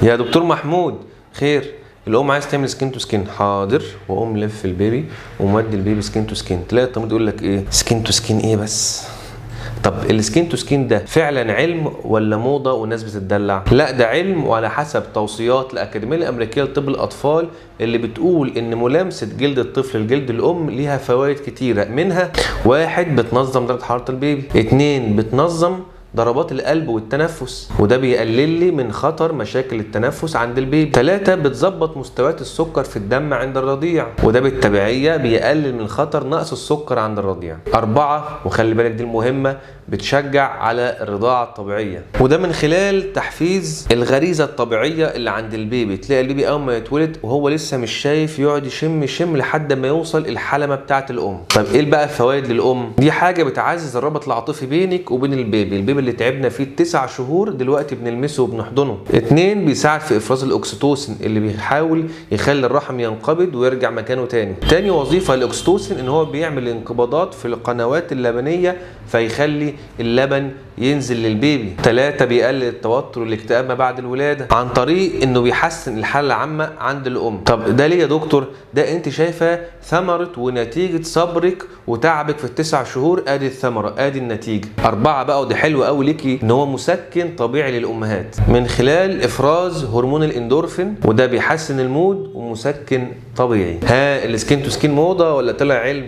يا دكتور محمود، خير. الام عايز تعمل سكين تو سكين. حاضر. واقوم لف البيبي ومودي البيبي سكين تو سكين. تلاقي التمريض يقول لك ايه؟ سكين تو سكين ايه بس؟ طب السكين تو سكين ده فعلا علم ولا موضه والناس بتتدلع؟ لا، ده علم، وعلى حسب توصيات الاكاديميه الامريكيه لطب الاطفال اللي بتقول ان ملامسه جلد الطفل لجلد الام ليها فوائد كتيره، منها 1 بتنظم درجه حراره البيبي، 2 بتنظم ضربات القلب والتنفس وده بيقلل لي من خطر مشاكل التنفس عند البيبي، 3 بتظبط مستويات السكر في الدم عند الرضيع وده بالتبعية بيقلل من خطر نقص السكر عند الرضيع، 4 وخلي بالك دي المهمة بتشجع على الرضاعة الطبيعية وده من خلال تحفيز الغريزة الطبيعية اللي عند البيبي. تلاقي البيبي اول ما يتولد وهو لسه مش شايف يقعد يشم لحد ما يوصل الحلمة بتاعة الام. طب ايه بقى الفوائد للام؟ دي حاجة بتعزز الرابط العاطفي بينك وبين البيبي اللي تعبنا فيه 9 شهور دلوقتي بنلمسه وبنحضنه. 2 بيساعد في افراز الاكسيتوسين اللي بيحاول يخلي الرحم ينقبض ويرجع مكانه تاني. تاني وظيفة الاكسيتوسين ان هو بيعمل انقباضات في القنوات اللبنية فيخلي اللبن ينزل للبيبي. 3 بيقلل التوتر والاكتئاب ما بعد الولادة عن طريق انه بيحسن الحالة العامة عند الام. طب ده ليه يا دكتور؟ ده انت شايفة ثمرة ونتيجة صبرك وتعبك في ال9 شهور، ادي الثمرة ادي النتيجة. 4 بقى ودي حلوة قوي ليكي، ان هو مسكن طبيعي للامهات من خلال افراز هرمون الاندورفين وده بيحسن المود ومسكن طبيعي. ها، السكين تو سكين موضة ولا طلع علم؟